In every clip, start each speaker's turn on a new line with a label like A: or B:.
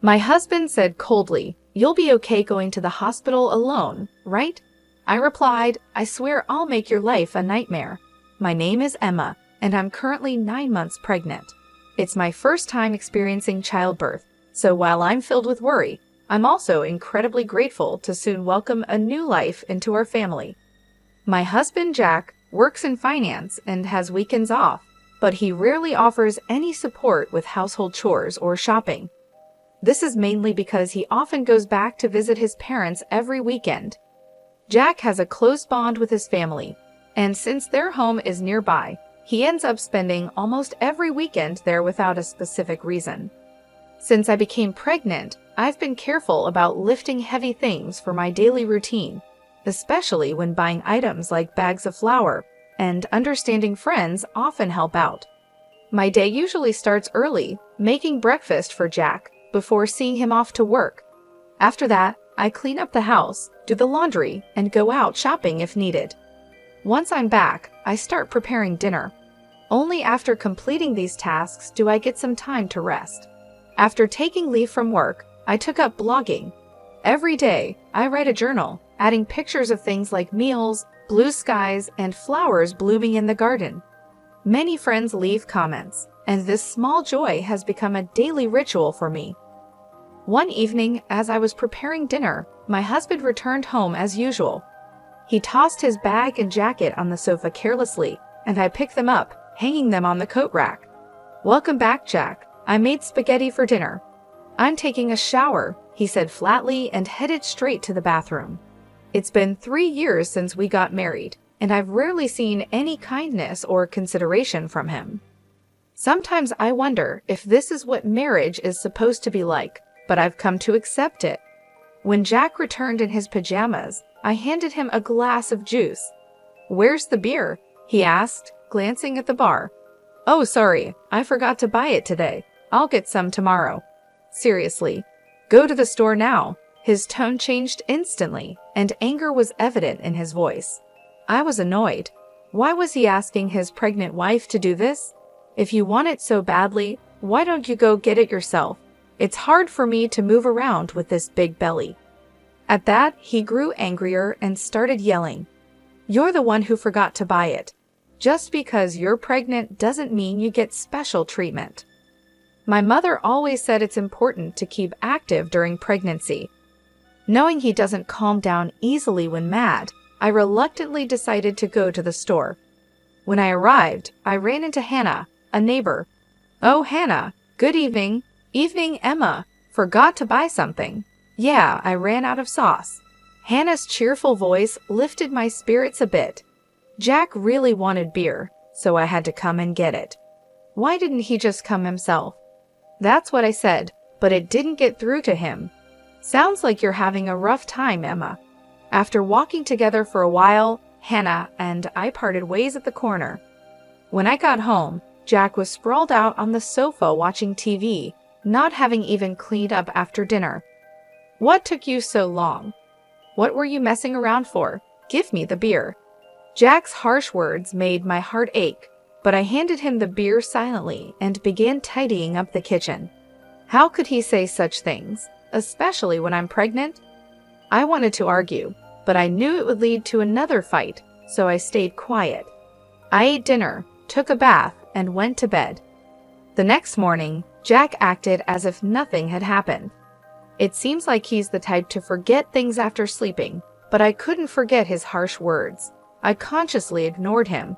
A: My husband said coldly, "You'll be okay going to the hospital alone, right?" I replied, "I swear I'll make your life a nightmare. My name is Emma, and I'm currently 9 months pregnant. It's my first time experiencing childbirth, so while I'm filled with worry, I'm also incredibly grateful to soon welcome a new life into our family." My husband Jack works in finance and has weekends off, but he rarely offers any support with household chores or shopping. This is mainly because he often goes back to visit his parents every weekend. Jack has a close bond with his family, and since their home is nearby, he ends up spending almost every weekend there without a specific reason. Since I became pregnant, I've been careful about lifting heavy things for my daily routine, especially when buying items like bags of flour, and understanding friends often help out. My day usually starts early, making breakfast for Jack before seeing him off to work. After that, I clean up the house, do the laundry, and go out shopping if needed. Once I'm back, I start preparing dinner. Only after completing these tasks do I get some time to rest. After taking leave from work, I took up blogging. Every day, I write a journal, adding pictures of things like meals, blue skies, and flowers blooming in the garden. Many friends leave comments, and this small joy has become a daily ritual for me. One evening, as I was preparing dinner, my husband returned home as usual. He tossed his bag and jacket on the sofa carelessly, and I picked them up, hanging them on the coat rack. "Welcome back, Jack. I made spaghetti for dinner." "I'm taking a shower," he said flatly and headed straight to the bathroom. It's been 3 years since we got married, and I've rarely seen any kindness or consideration from him. Sometimes I wonder if this is what marriage is supposed to be like, but I've come to accept it. When Jack returned in his pajamas, I handed him a glass of juice. "Where's the beer?" he asked, glancing at the bar. "Oh, sorry, I forgot to buy it today. I'll get some tomorrow." "Seriously, go to the store now." His tone changed instantly, and anger was evident in his voice. I was annoyed. Why was he asking his pregnant wife to do this? If you want it so badly, why don't you go get it yourself? It's hard for me to move around with this big belly. At that, he grew angrier and started yelling. "You're the one who forgot to buy it. Just because you're pregnant doesn't mean you get special treatment." My mother always said it's important to keep active during pregnancy. Knowing he doesn't calm down easily when mad, I reluctantly decided to go to the store. When I arrived, I ran into Hannah, a neighbor. "Oh, Hannah, good evening." "Evening, Emma. Forgot to buy something." "Yeah, I ran out of sauce." Hannah's cheerful voice lifted my spirits a bit. Jack really wanted beer, so I had to come and get it. Why didn't he just come himself? That's what I said, but it didn't get through to him. "Sounds like you're having a rough time, Emma." After walking together for a while, Hannah and I parted ways at the corner. When I got home, Jack was sprawled out on the sofa watching TV, not having even cleaned up after dinner. "What took you so long? What were you messing around for? Give me the beer." Jack's harsh words made my heart ache, but I handed him the beer silently and began tidying up the kitchen. How could he say such things, especially when I'm pregnant? I wanted to argue, but I knew it would lead to another fight, so I stayed quiet. I ate dinner, took a bath, and went to bed. The next morning, Jack acted as if nothing had happened. It seems like he's the type to forget things after sleeping, but I couldn't forget his harsh words. I consciously ignored him.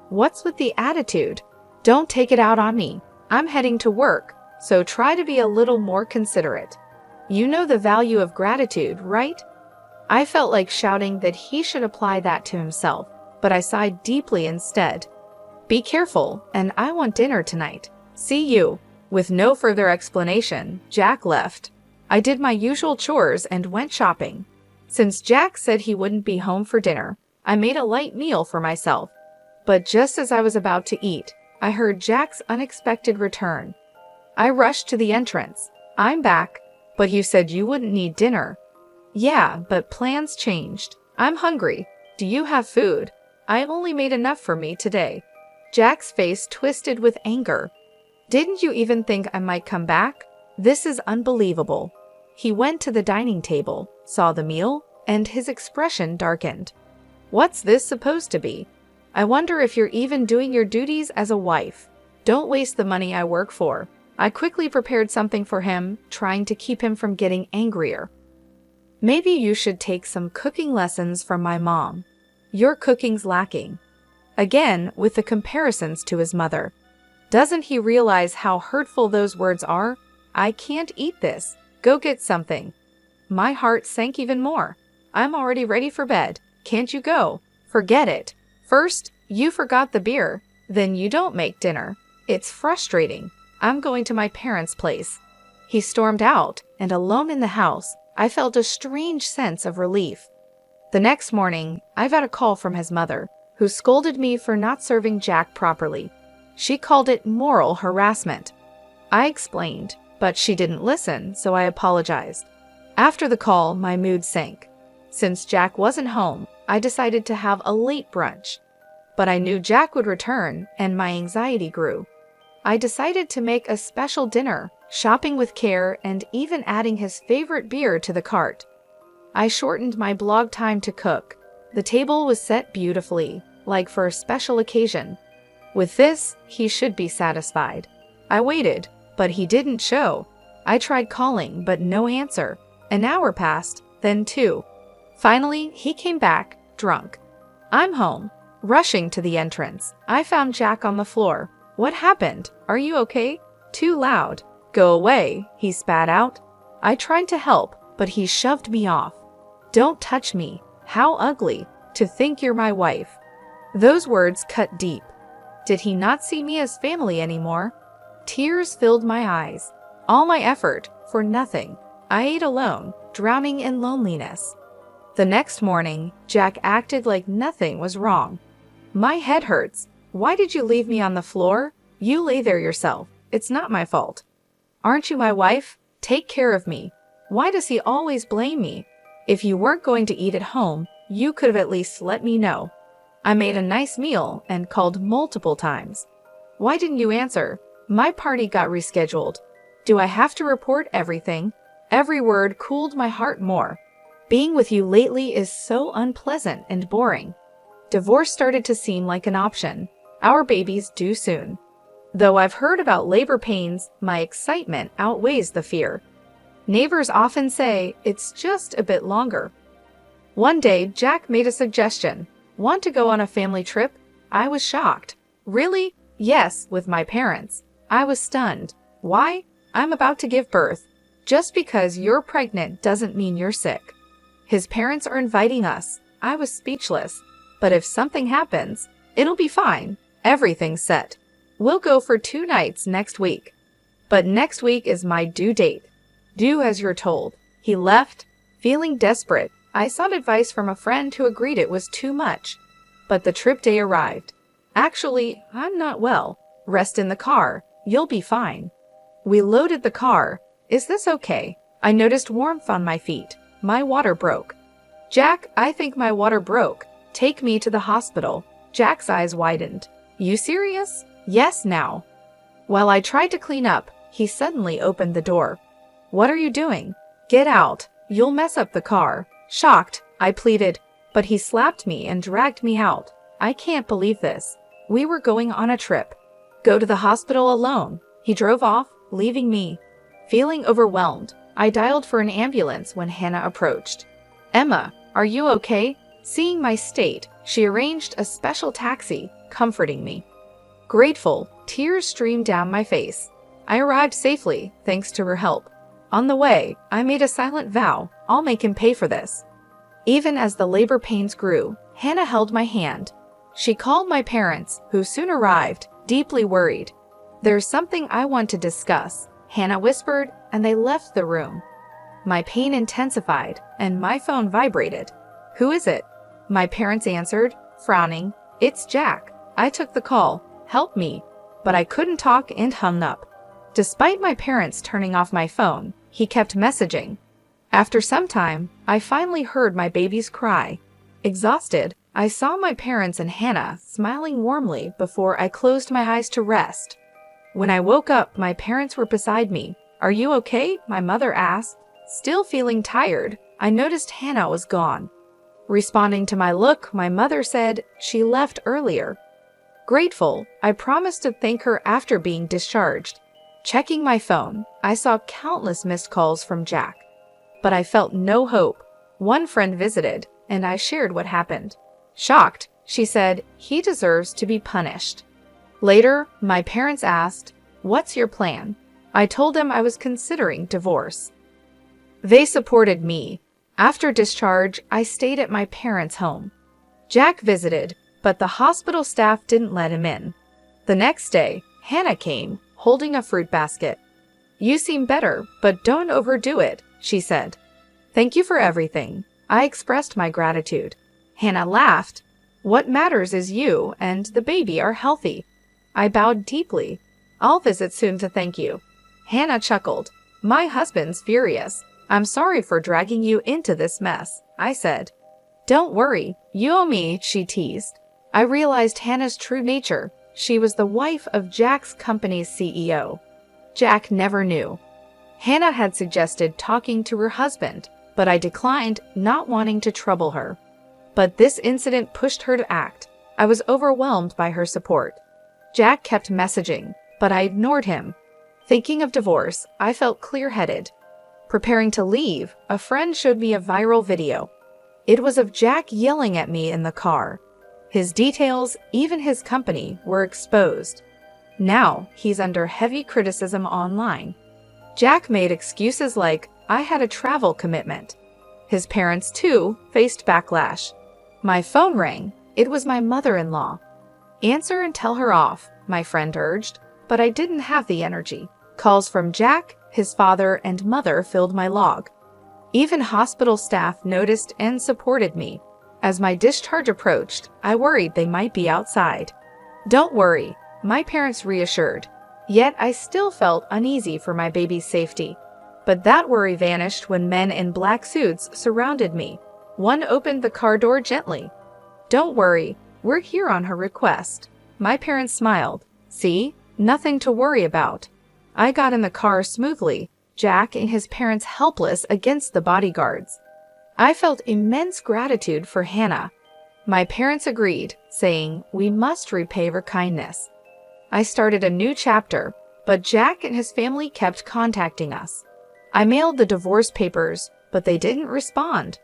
A: What's with the attitude? Don't take it out on me. I'm heading to work, so try to be a little more considerate. You know the value of gratitude, right? I felt like shouting that he should apply that to himself, but I sighed deeply instead. "Be careful, and I want dinner tonight. See you." With no further explanation, Jack left. I did my usual chores and went shopping. Since Jack said he wouldn't be home for dinner, I made a light meal for myself. But just as I was about to eat, I heard Jack's unexpected return. I rushed to the entrance. "I'm back, but you said you wouldn't need dinner." "Yeah, but plans changed. I'm hungry. Do you have food? I only made enough for me today." Jack's face twisted with anger. "Didn't you even think I might come back? This is unbelievable. He went to the dining table, saw the meal, and his expression darkened. What's this supposed to be? I wonder if you're even doing your duties as a wife. Don't waste the money I work for. I quickly prepared something for him, trying to keep him from getting angrier. Maybe you should take some cooking lessons from my mom. Your cooking's lacking. Again, with the comparisons to his mother. Doesn't he realize how hurtful those words are? I can't eat this. Go get something. My heart sank even more. I'm already ready for bed. Can't you go? Forget it. First, you forgot the beer. Then you don't make dinner. It's frustrating. I'm going to my parents' place. He stormed out, and alone in the house, I felt a strange sense of relief. The next morning, I got a call from his mother, who scolded me for not serving Jack properly. She called it moral harassment. I explained, but she didn't listen, so I apologized. After the call, my mood sank. Since Jack wasn't home, I decided to have a late brunch. But I knew Jack would return, and my anxiety grew. I decided to make a special dinner, shopping with care and even adding his favorite beer to the cart. I shortened my blog time to cook. The table was set beautifully, like for a special occasion. With this, he should be satisfied. I waited, but he didn't show. I tried calling, but no answer. An hour passed, then 2. Finally, he came back, drunk. I'm home. Rushing to the entrance, I found Jack on the floor. What happened? Are you okay? Too loud. Go away, he spat out. I tried to help, but he shoved me off. Don't touch me. How ugly. To think you're my wife. Those words cut deep. Did he not see me as family anymore? Tears filled my eyes. All my effort, for nothing. I ate alone, drowning in loneliness. The next morning, Jack acted like nothing was wrong. My head hurts. Why did you leave me on the floor? You lay there yourself. It's not my fault. Aren't you my wife? Take care of me. Why does he always blame me? If you weren't going to eat at home, you could have at least let me know. I made a nice meal and called multiple times. Why didn't you answer? My party got rescheduled. Do I have to report everything? Every word cooled my heart more. Being with you lately is so unpleasant and boring. Divorce started to seem like an option. Our baby's due soon. Though I've heard about labor pains, my excitement outweighs the fear. Neighbors often say it's just a bit longer. One day, Jack made a suggestion. Want to go on a family trip? I was shocked. Really? Yes, with my parents. I was stunned. Why? I'm about to give birth. Just because you're pregnant doesn't mean you're sick. His parents are inviting us. I was speechless. But if something happens, it'll be fine. Everything's set. We'll go for 2 nights next week. But next week is my due date. Do as you're told. He left. Feeling desperate, I sought advice from a friend who agreed it was too much. But the trip day arrived. Actually, I'm not well. Rest in the car. You'll be fine. We loaded the car. Is this okay? I noticed warmth on my feet. My water broke. Jack, I think my water broke. Take me to the hospital. Jack's eyes widened. You serious? Yes, now. While I tried to clean up, he suddenly opened the door. What are you doing? Get out. You'll mess up the car. Shocked, I pleaded, but he slapped me and dragged me out. I can't believe this. We were going on a trip. Go to the hospital alone. He drove off, leaving me. Feeling overwhelmed, I dialed for an ambulance when Hannah approached. Emma, are you okay? Seeing my state, she arranged a special taxi, comforting me. Grateful, tears streamed down my face. I arrived safely, thanks to her help. On the way, I made a silent vow, I'll make him pay for this. Even as the labor pains grew, Hannah held my hand. She called my parents, who soon arrived, deeply worried. There's something I want to discuss, Hannah whispered, and they left the room. My pain intensified, and my phone vibrated. Who is it? My parents answered, frowning. It's Jack. I took the call. Help me. But I couldn't talk and hung up. Despite my parents turning off my phone, he kept messaging. After some time, I finally heard my baby's cry. Exhausted, I saw my parents and Hannah smiling warmly before I closed my eyes to rest. When I woke up, my parents were beside me, "Are you okay?" my mother asked. Still feeling tired, I noticed Hannah was gone. Responding to my look, my mother said she left earlier. Grateful, I promised to thank her after being discharged. Checking my phone, I saw countless missed calls from Jack. But I felt no hope. One friend visited, and I shared what happened. Shocked, she said, "He deserves to be punished." Later, my parents asked, "What's your plan?" I told them I was considering divorce. They supported me. After discharge, I stayed at my parents' home. Jack visited, but the hospital staff didn't let him in. The next day, Hannah came, holding a fruit basket. "You seem better, but don't overdo it," she said. "Thank you for everything." I expressed my gratitude. Hannah laughed. "What matters is you and the baby are healthy." I bowed deeply. "I'll visit soon to thank you." Hannah chuckled. "My husband's furious. I'm sorry for dragging you into this mess," I said. "Don't worry, you owe me," she teased. I realized Hannah's true nature. She was the wife of Jack's company's CEO. Jack never knew. Hannah had suggested talking to her husband, but I declined, not wanting to trouble her. But this incident pushed her to act. I was overwhelmed by her support. Jack kept messaging, but I ignored him. Thinking of divorce, I felt clear-headed. Preparing to leave, a friend showed me a viral video. It was of Jack yelling at me in the car. His details, even his company, were exposed. Now, he's under heavy criticism online. Jack made excuses like, "I had a travel commitment." His parents, too, faced backlash. My phone rang. It was my mother-in-law. "Answer and tell her off," my friend urged, but I didn't have the energy. Calls from Jack, his father, and mother filled my log. Even hospital staff noticed and supported me. As my discharge approached, I worried they might be outside. "Don't worry," my parents reassured. Yet I still felt uneasy for my baby's safety. But that worry vanished when men in black suits surrounded me. One opened the car door gently. "Don't worry, we're here on her request." My parents smiled. "See? Nothing to worry about." I got in the car smoothly, Jack and his parents helpless against the bodyguards. I felt immense gratitude for Hannah. My parents agreed, saying, "We must repay her kindness." I started a new chapter, but Jack and his family kept contacting us. I mailed the divorce papers, but they didn't respond.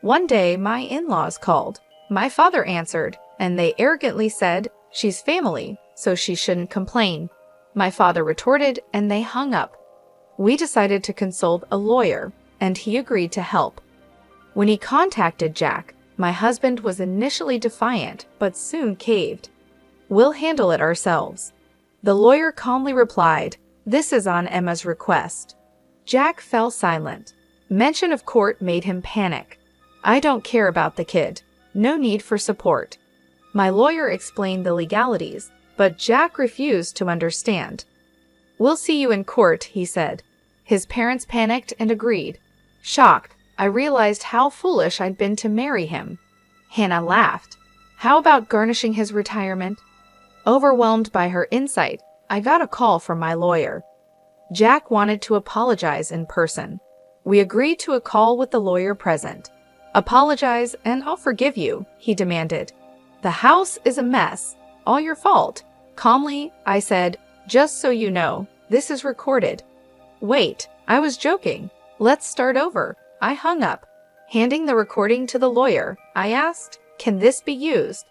A: One day, my in-laws called. My father answered, and they arrogantly said, "She's family, so she shouldn't complain." My father retorted, and they hung up. We decided to consult a lawyer, and he agreed to help. When he contacted Jack, my husband was initially defiant, but soon caved. "We'll handle it ourselves." The lawyer calmly replied, "This is on Emma's request." Jack fell silent. Mention of court made him panic. "I don't care about the kid. No need for support." My lawyer explained the legalities, but Jack refused to understand. "We'll see you in court," he said. His parents panicked and agreed. Shocked, I realized how foolish I'd been to marry him. Hannah laughed. "How about garnishing his retirement?" Overwhelmed by her insight, I got a call from my lawyer. Jack wanted to apologize in person. We agreed to a call with the lawyer present. "Apologize and I'll forgive you," he demanded. "The house is a mess. All your fault." Calmly, I said, "Just so you know, this is recorded." "Wait, I was joking. Let's start over." I hung up. Handing the recording to the lawyer, I asked, "Can this be used?"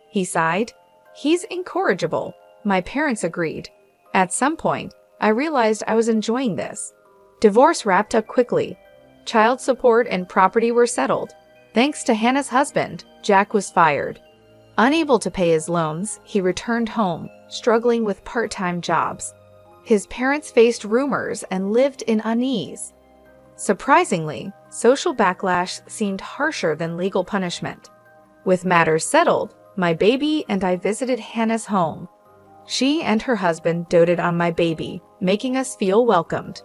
A: He sighed. "He's incorrigible." My parents agreed. At some point, I realized I was enjoying this. Divorce wrapped up quickly. Child support and property were settled. Thanks to Hannah's husband, Jack was fired. Unable to pay his loans, he returned home, struggling with part-time jobs. His parents faced rumors and lived in unease. Surprisingly, social backlash seemed harsher than legal punishment. With matters settled, my baby and I visited Hannah's home. She and her husband doted on my baby, making us feel welcomed.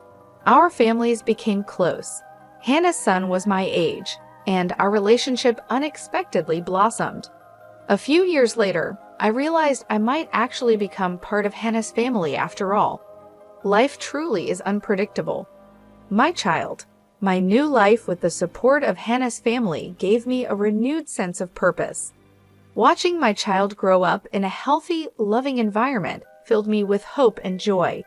A: Our families became close. Hannah's son was my age, and our relationship unexpectedly blossomed. A few years later, I realized I might actually become part of Hannah's family after all. Life truly is unpredictable. My child, my new life with the support of Hannah's family gave me a renewed sense of purpose. Watching my child grow up in a healthy, loving environment filled me with hope and joy.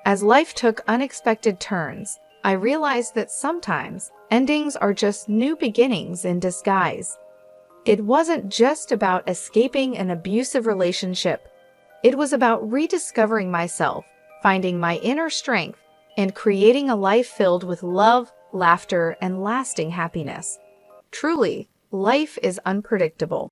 A: As life took unexpected turns, I realized that sometimes endings are just new beginnings in disguise. It wasn't just about escaping an abusive relationship. It was about rediscovering myself, finding my inner strength, and creating a life filled with love, laughter, and lasting happiness. Truly, life is unpredictable.